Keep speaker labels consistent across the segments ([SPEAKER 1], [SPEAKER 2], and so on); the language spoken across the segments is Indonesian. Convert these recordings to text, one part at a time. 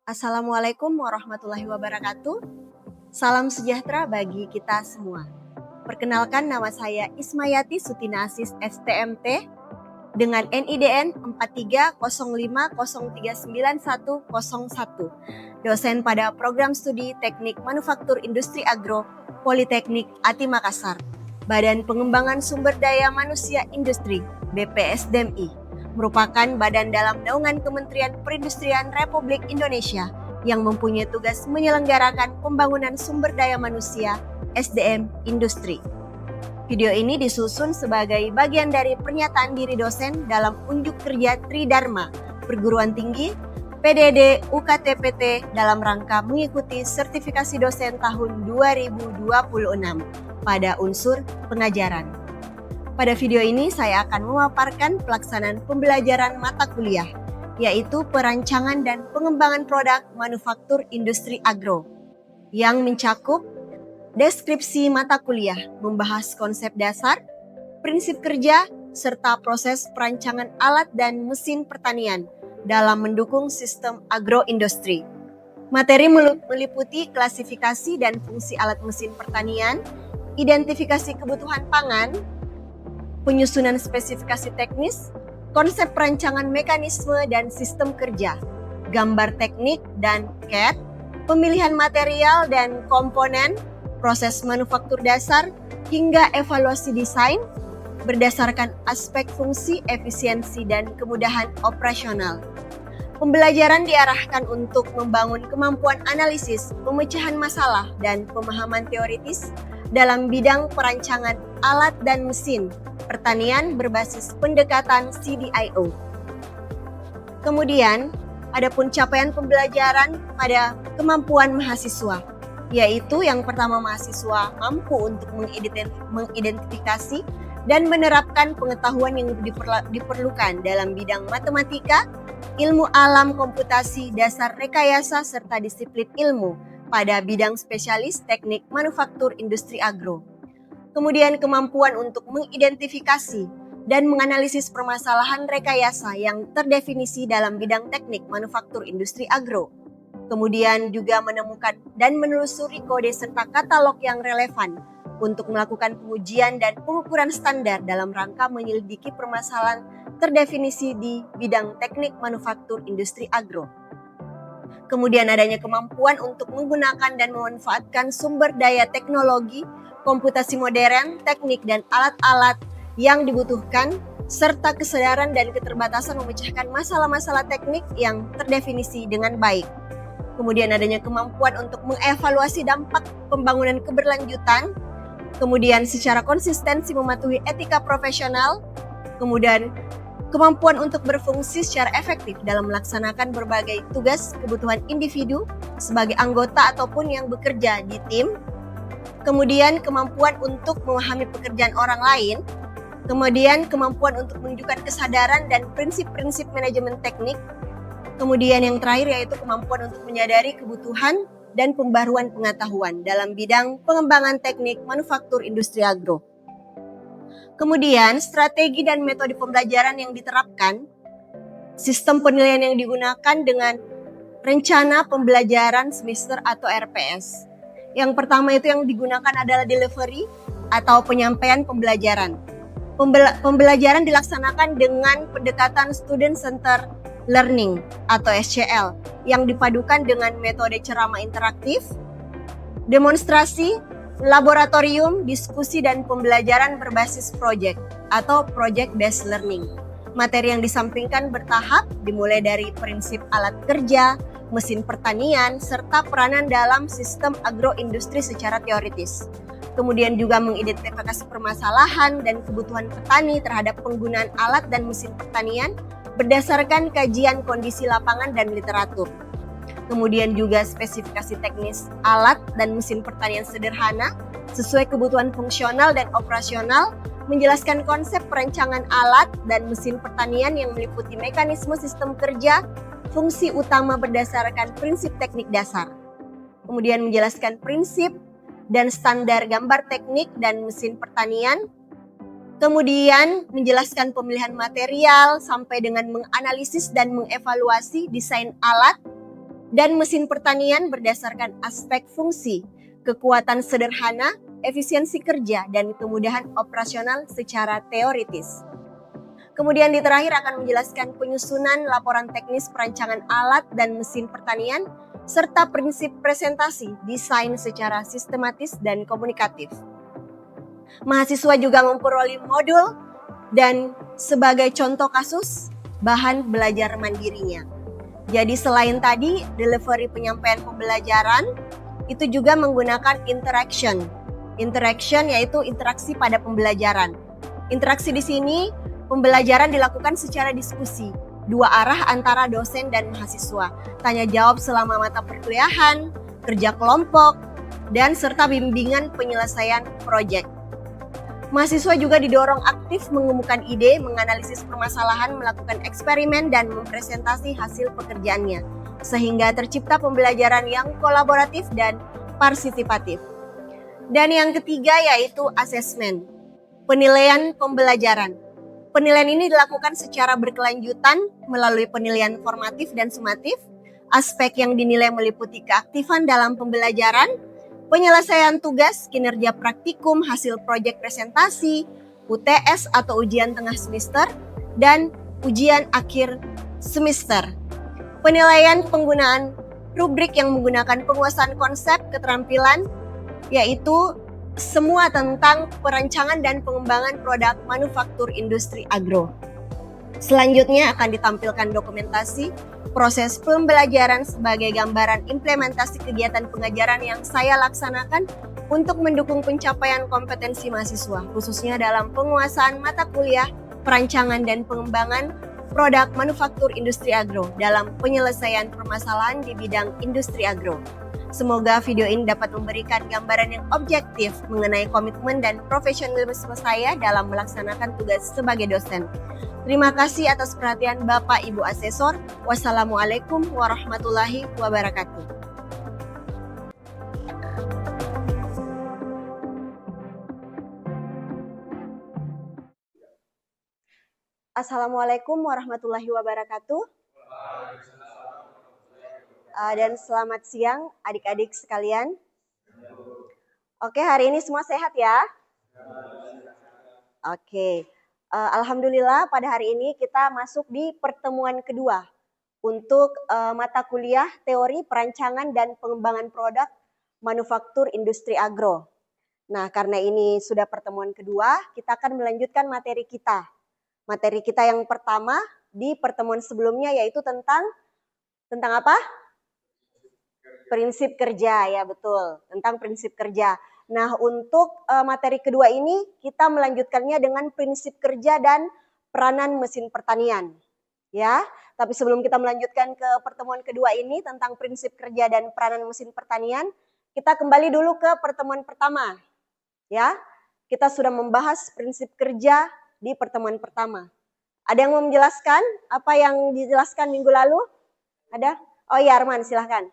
[SPEAKER 1] Assalamualaikum warahmatullahi wabarakatuh. Salam sejahtera bagi kita semua. Perkenalkan, nama saya Ismayati Sutinasis STMT dengan NIDN 4305039101, dosen pada program studi Teknik Manufaktur Industri Agro Politeknik Ati Makassar, Badan Pengembangan Sumber Daya Manusia Industri BPSDMI, merupakan badan dalam naungan Kementerian Perindustrian Republik Indonesia yang mempunyai tugas menyelenggarakan pembangunan sumber daya manusia SDM industri. Video ini disusun sebagai bagian dari pernyataan diri dosen dalam unjuk kerja Tridharma Perguruan Tinggi PDD UKTPT dalam rangka mengikuti sertifikasi dosen tahun 2026 pada unsur pengajaran. Pada video ini saya akan memaparkan pelaksanaan pembelajaran mata kuliah, yaitu perancangan dan pengembangan produk manufaktur industri agro, yang mencakup deskripsi mata kuliah, membahas konsep dasar, prinsip kerja, serta proses perancangan alat dan mesin pertanian dalam mendukung sistem agroindustri. Materi meliputi klasifikasi dan fungsi alat mesin pertanian, identifikasi kebutuhan pangan, penyusunan spesifikasi teknis, konsep perancangan mekanisme dan sistem kerja, gambar teknik dan CAD, pemilihan material dan komponen, proses manufaktur dasar, hingga evaluasi desain berdasarkan aspek fungsi, efisiensi, dan kemudahan operasional. Pembelajaran diarahkan untuk membangun kemampuan analisis, pemecahan masalah, dan pemahaman teoritis dalam bidang perancangan alat dan mesin pertanian berbasis pendekatan CDIO. Kemudian, adapun capaian pembelajaran pada kemampuan mahasiswa, yaitu yang pertama, mahasiswa mampu untuk mengidentifikasi dan menerapkan pengetahuan yang diperlukan dalam bidang matematika, ilmu alam, komputasi, dasar rekayasa, serta disiplin ilmu pada bidang spesialis teknik manufaktur industri agro. Kemudian kemampuan untuk mengidentifikasi dan menganalisis permasalahan rekayasa yang terdefinisi dalam bidang teknik manufaktur industri agro. Kemudian juga menemukan dan menelusuri kode serta katalog yang relevan untuk melakukan pengujian dan pengukuran standar dalam rangka menyelidiki permasalahan terdefinisi di bidang teknik manufaktur industri agro. Kemudian adanya kemampuan untuk menggunakan dan memanfaatkan sumber daya teknologi, komputasi modern, teknik dan alat-alat yang dibutuhkan, serta kesadaran dan keterbatasan memecahkan masalah-masalah teknik yang terdefinisi dengan baik. Kemudian adanya kemampuan untuk mengevaluasi dampak pembangunan keberlanjutan, kemudian secara konsistensi mematuhi etika profesional, kemudian kemampuan untuk berfungsi secara efektif dalam melaksanakan berbagai tugas kebutuhan individu sebagai anggota ataupun yang bekerja di tim, kemudian kemampuan untuk memahami pekerjaan orang lain, kemudian kemampuan untuk menunjukkan kesadaran dan prinsip-prinsip manajemen teknik, kemudian yang terakhir yaitu kemampuan untuk menyadari kebutuhan dan pembaruan pengetahuan dalam bidang pengembangan teknik manufaktur industri agro. Kemudian strategi dan metode pembelajaran yang diterapkan, sistem penilaian yang digunakan dengan rencana pembelajaran semester atau RPS. Yang pertama itu yang digunakan adalah delivery atau penyampaian pembelajaran. Pembelajaran dilaksanakan dengan pendekatan Student Center Learning atau SCL yang dipadukan dengan metode ceramah interaktif, demonstrasi, laboratorium, diskusi, dan pembelajaran berbasis project atau project based learning. Materi yang disampingkan bertahap dimulai dari prinsip alat kerja, mesin pertanian, serta peranan dalam sistem agroindustri secara teoritis. Kemudian juga mengidentifikasi permasalahan dan kebutuhan petani terhadap penggunaan alat dan mesin pertanian berdasarkan kajian kondisi lapangan dan literatur. Kemudian juga spesifikasi teknis alat dan mesin pertanian sederhana sesuai kebutuhan fungsional dan operasional, menjelaskan konsep perancangan alat dan mesin pertanian yang meliputi mekanisme sistem kerja, fungsi utama berdasarkan prinsip teknik dasar. Kemudian menjelaskan prinsip dan standar gambar teknik dan mesin pertanian. Kemudian menjelaskan pemilihan material sampai dengan menganalisis dan mengevaluasi desain alat. dan mesin pertanian berdasarkan aspek fungsi, kekuatan sederhana, efisiensi kerja, dan kemudahan operasional secara teoritis. Kemudian di terakhir akan menjelaskan penyusunan laporan teknis perancangan alat dan mesin pertanian, serta prinsip presentasi desain secara sistematis dan komunikatif. Mahasiswa juga memperoleh modul dan sebagai contoh kasus bahan belajar mandirinya. Jadi selain tadi delivery penyampaian pembelajaran, itu juga menggunakan interaction. Interaction yaitu interaksi pada pembelajaran. Interaksi di sini pembelajaran dilakukan secara diskusi, dua arah antara dosen dan mahasiswa. Tanya jawab selama mata perkuliahan, kerja kelompok, dan serta bimbingan penyelesaian proyek. Mahasiswa juga didorong aktif mengemukakan ide, menganalisis permasalahan, melakukan eksperimen, dan mempresentasi hasil pekerjaannya, sehingga tercipta pembelajaran yang kolaboratif dan partisipatif. Dan yang ketiga yaitu asesmen, penilaian pembelajaran. Penilaian ini dilakukan secara berkelanjutan melalui penilaian formatif dan sumatif. Aspek yang dinilai meliputi keaktifan dalam pembelajaran, penyelesaian tugas, kinerja praktikum, hasil proyek presentasi, UTS atau ujian tengah semester, dan ujian akhir semester. Penilaian penggunaan rubrik yang menggunakan penguasaan konsep keterampilan, yaitu semua tentang perancangan dan pengembangan produk manufaktur industri agro. Selanjutnya akan ditampilkan dokumentasi proses pembelajaran sebagai gambaran implementasi kegiatan pengajaran yang saya laksanakan untuk mendukung pencapaian kompetensi mahasiswa, khususnya dalam penguasaan mata kuliah, perancangan dan pengembangan produk manufaktur industri agro dalam penyelesaian permasalahan di bidang industri agro. Semoga video ini dapat memberikan gambaran yang objektif mengenai komitmen dan profesionalisme saya dalam melaksanakan tugas sebagai dosen. Terima kasih atas perhatian Bapak Ibu Asesor. Wassalamualaikum warahmatullahi wabarakatuh. Assalamualaikum warahmatullahi wabarakatuh. Dan selamat siang adik-adik sekalian. Oke, hari ini semua sehat ya? Oke, alhamdulillah pada hari ini kita masuk di pertemuan kedua untuk mata kuliah teori perancangan dan pengembangan produk manufaktur industri agro. Nah, karena ini sudah pertemuan kedua, kita akan melanjutkan materi kita. Materi kita yang pertama di pertemuan sebelumnya yaitu tentang apa? Prinsip kerja, ya betul, tentang prinsip kerja. Nah, untuk materi kedua ini kita melanjutkannya dengan prinsip kerja dan peranan mesin pertanian. Ya, tapi sebelum kita melanjutkan ke pertemuan kedua ini tentang prinsip kerja dan peranan mesin pertanian, kita kembali dulu ke pertemuan pertama. Ya, kita sudah membahas prinsip kerja di pertemuan pertama. Ada yang mau menjelaskan apa yang dijelaskan minggu lalu? Ada? Oh iya, Arman, silahkan.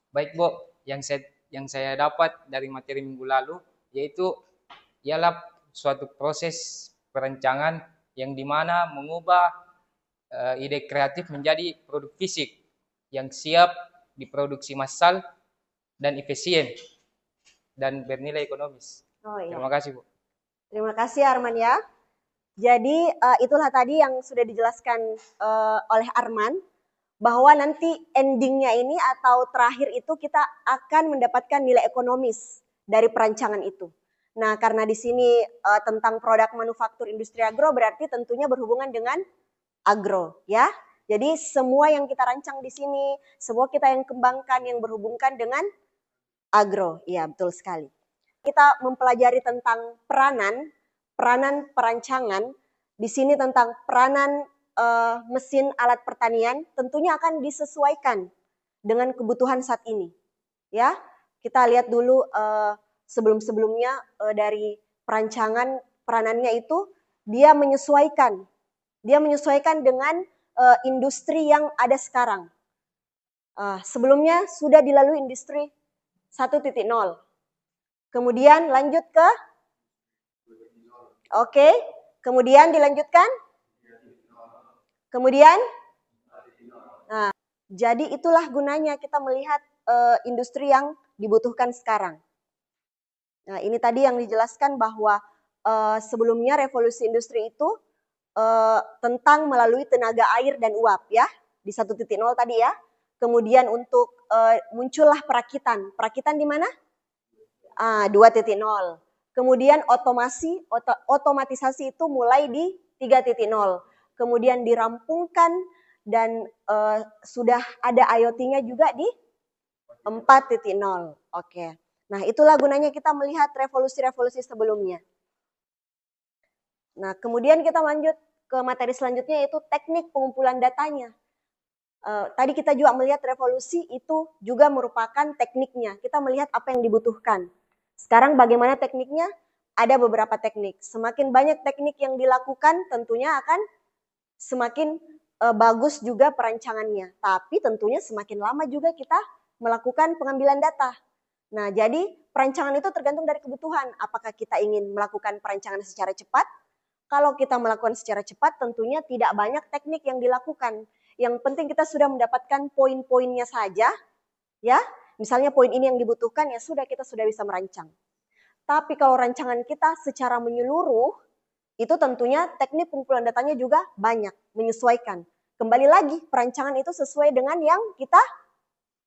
[SPEAKER 2] Baik Bu, yang saya dapat dari materi minggu lalu yaitu ialah suatu proses perancangan yang dimana mengubah ide kreatif menjadi produk fisik yang siap diproduksi massal dan efisien dan bernilai ekonomis.
[SPEAKER 1] Oh, iya.
[SPEAKER 2] Terima kasih Bu.
[SPEAKER 1] Terima kasih Arman ya. Jadi itulah tadi yang sudah dijelaskan oleh Arman, bahwa nanti endingnya ini atau terakhir itu kita akan mendapatkan nilai ekonomis dari perancangan itu. Nah, karena di sini tentang produk manufaktur industri agro berarti tentunya berhubungan dengan agro, ya. Jadi semua yang kita rancang di sini, semua kita yang kembangkan yang berhubungan dengan agro. Iya, betul sekali. Kita mempelajari tentang peranan perancangan. Di sini tentang peranan mesin alat pertanian tentunya akan disesuaikan dengan kebutuhan saat ini. Ya, kita lihat dulu sebelum-sebelumnya dari peranannya itu dia menyesuaikan dengan industri yang ada sekarang. Sebelumnya sudah dilalui industri 1.0. Kemudian lanjut ke kemudian dilanjutkan. Kemudian, Jadi itulah gunanya kita melihat industri yang dibutuhkan sekarang. Nah, ini tadi yang dijelaskan bahwa sebelumnya revolusi industri itu tentang melalui tenaga air dan uap ya, di 1.0 tadi ya. Kemudian untuk muncullah perakitan. Perakitan di mana? 2.0. Kemudian otomatisasi itu mulai di 3.0. Kemudian dirampungkan dan sudah ada IoT-nya juga di 4.0. Oke. Nah, itulah gunanya kita melihat revolusi-revolusi sebelumnya. Nah, kemudian kita lanjut ke materi selanjutnya yaitu teknik pengumpulan datanya. Tadi kita juga melihat revolusi itu juga merupakan tekniknya. Kita melihat apa yang dibutuhkan. Sekarang bagaimana tekniknya? Ada beberapa teknik. Semakin banyak teknik yang dilakukan tentunya akan semakin bagus juga perancangannya. Tapi tentunya semakin lama juga kita melakukan pengambilan data. Nah, jadi perancangan itu tergantung dari kebutuhan. Apakah kita ingin melakukan perancangan secara cepat? Kalau kita melakukan secara cepat, tentunya tidak banyak teknik yang dilakukan. Yang penting kita sudah mendapatkan poin-poinnya saja, ya. Misalnya poin ini yang dibutuhkan, ya sudah kita sudah bisa merancang. Tapi kalau rancangan kita secara menyeluruh, itu tentunya teknik pengumpulan datanya juga banyak, menyesuaikan. Kembali lagi, perancangan itu sesuai dengan yang kita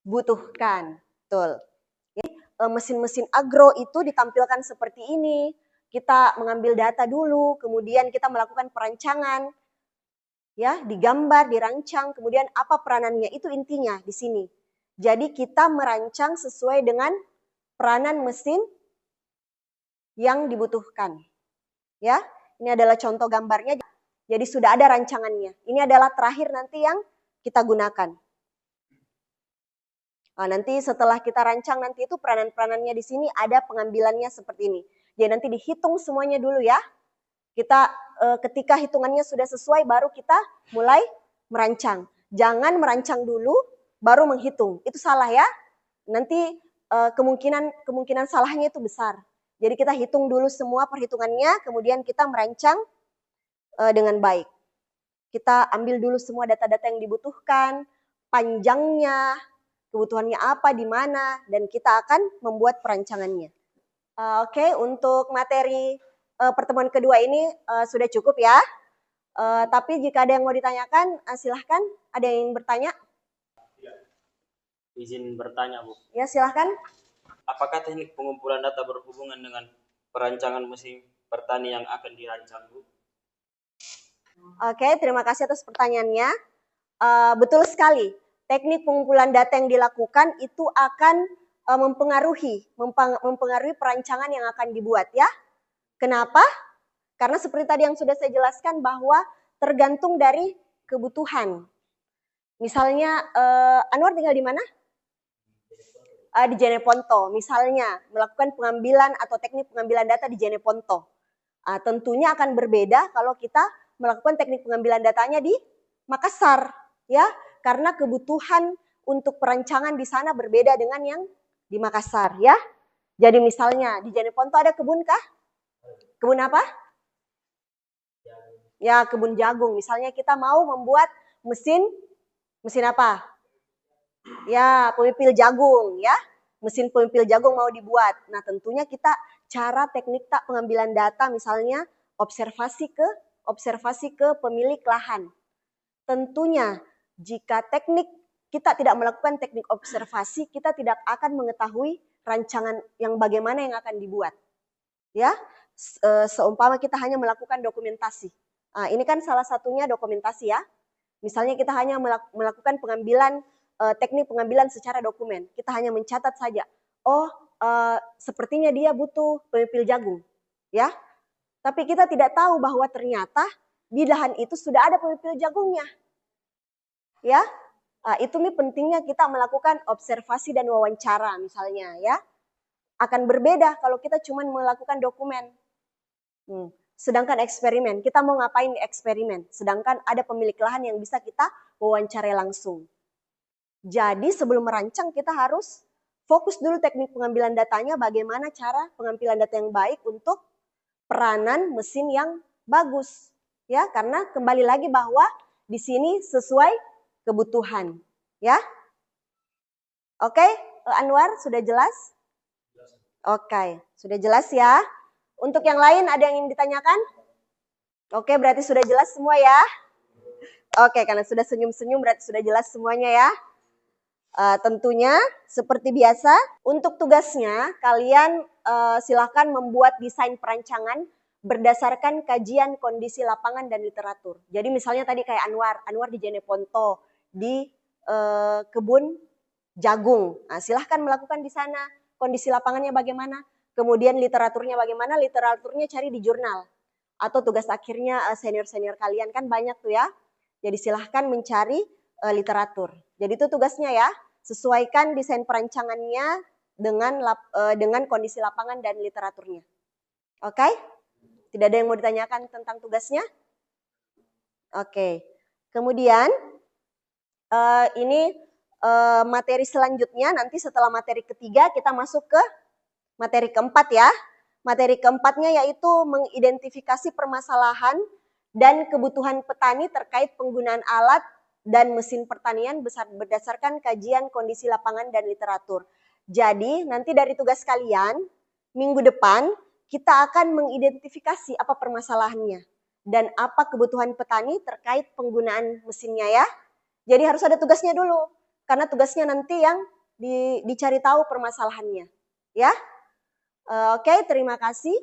[SPEAKER 1] butuhkan. Betul. Mesin-mesin agro itu ditampilkan seperti ini. Kita mengambil data dulu, kemudian kita melakukan perancangan, ya, digambar, dirancang, kemudian apa peranannya, itu intinya di sini. Jadi kita merancang sesuai dengan peranan mesin yang dibutuhkan. Ya, ini adalah contoh gambarnya. Jadi sudah ada rancangannya. Ini adalah terakhir nanti yang kita gunakan. Nah, nanti setelah kita rancang nanti itu peranan-peranannya di sini ada pengambilannya seperti ini. Jadi nanti dihitung semuanya dulu ya. Kita ketika hitungannya sudah sesuai baru kita mulai merancang. Jangan merancang dulu baru menghitung. Itu salah ya. Nanti kemungkinan salahnya itu besar. Jadi kita hitung dulu semua perhitungannya, kemudian kita merancang dengan baik. Kita ambil dulu semua data-data yang dibutuhkan, panjangnya, kebutuhannya apa, di mana, dan kita akan membuat perancangannya. Oke, untuk materi pertemuan kedua ini sudah cukup ya. Tapi jika ada yang mau ditanyakan, silahkan. Ada yang ingin bertanya?
[SPEAKER 3] Izin bertanya, Bu.
[SPEAKER 1] Ya, silahkan.
[SPEAKER 3] Apakah teknik pengumpulan data berhubungan dengan perancangan mesin pertanian yang akan dirancang, Bu?
[SPEAKER 1] Oke, terima kasih atas pertanyaannya. Betul sekali. Teknik pengumpulan data yang dilakukan itu akan mempengaruhi perancangan yang akan dibuat ya. Kenapa? Karena seperti tadi yang sudah saya jelaskan bahwa tergantung dari kebutuhan. Misalnya Anwar tinggal di mana? Di Jeneponto. Misalnya melakukan pengambilan atau teknik pengambilan data di Jeneponto. Tentunya akan berbeda kalau kita melakukan teknik pengambilan datanya di Makassar, ya. Karena kebutuhan untuk perancangan di sana berbeda dengan yang di Makassar, ya. Jadi misalnya di Jeneponto ada kebun kah? Kebun apa? Ya, kebun jagung. Misalnya kita mau membuat mesin apa? Ya, pemipil jagung, ya. Mesin pemipil jagung mau dibuat. Nah, tentunya kita cara teknik pengambilan data misalnya observasi ke pemilik lahan. Tentunya jika kita tidak melakukan teknik observasi, kita tidak akan mengetahui rancangan yang bagaimana yang akan dibuat. Ya, seumpama kita hanya melakukan dokumentasi. Ini kan salah satunya dokumentasi ya. Misalnya kita hanya melakukan teknik pengambilan secara dokumen. Kita hanya mencatat saja. Oh, sepertinya dia butuh pemipil jagung, ya. Tapi kita tidak tahu bahwa ternyata di lahan itu sudah ada pemipil jagungnya. Ya, itu nih pentingnya kita melakukan observasi dan wawancara misalnya ya. Akan berbeda kalau kita cuma melakukan dokumen. Sedangkan eksperimen, kita mau ngapain di eksperimen? Sedangkan ada pemilik lahan yang bisa kita wawancarai langsung. Jadi sebelum merancang kita harus fokus dulu teknik pengambilan datanya, bagaimana cara pengambilan data yang baik untuk peranan mesin yang bagus. Ya, karena kembali lagi bahwa di sini sesuai kebutuhan. Ya? Oke, Anwar sudah jelas? Oke, sudah jelas ya. Untuk yang lain ada yang ingin ditanyakan? Oke, berarti sudah jelas semua ya. Oke, karena sudah senyum-senyum berarti sudah jelas semuanya ya. Tentunya seperti biasa untuk tugasnya kalian silakan membuat desain perancangan berdasarkan kajian kondisi lapangan dan literatur. Jadi misalnya tadi kayak Anwar di Jeneponto, di kebun jagung. Nah, silahkan melakukan di sana. Kondisi lapangannya bagaimana, kemudian literaturnya bagaimana, literaturnya cari di jurnal. Atau tugas akhirnya senior-senior kalian kan banyak tuh ya. Jadi silahkan mencari literatur. Jadi itu tugasnya ya, sesuaikan desain perancangannya dengan kondisi lapangan dan literaturnya. Oke? Tidak ada yang mau ditanyakan tentang tugasnya? Oke. Kemudian ini materi selanjutnya, nanti setelah materi ketiga kita masuk ke materi keempat ya. Materi keempatnya yaitu mengidentifikasi permasalahan dan kebutuhan petani terkait penggunaan alat dan mesin pertanian berdasarkan kajian kondisi lapangan dan literatur. Jadi nanti dari tugas kalian, minggu depan kita akan mengidentifikasi apa permasalahannya dan apa kebutuhan petani terkait penggunaan mesinnya ya. Jadi harus ada tugasnya dulu, karena tugasnya nanti yang dicari tahu permasalahannya. Ya, oke, terima kasih.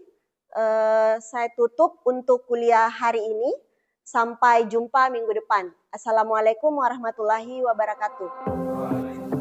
[SPEAKER 1] Saya tutup untuk kuliah hari ini. Sampai jumpa minggu depan. Assalamualaikum warahmatullahi wabarakatuh.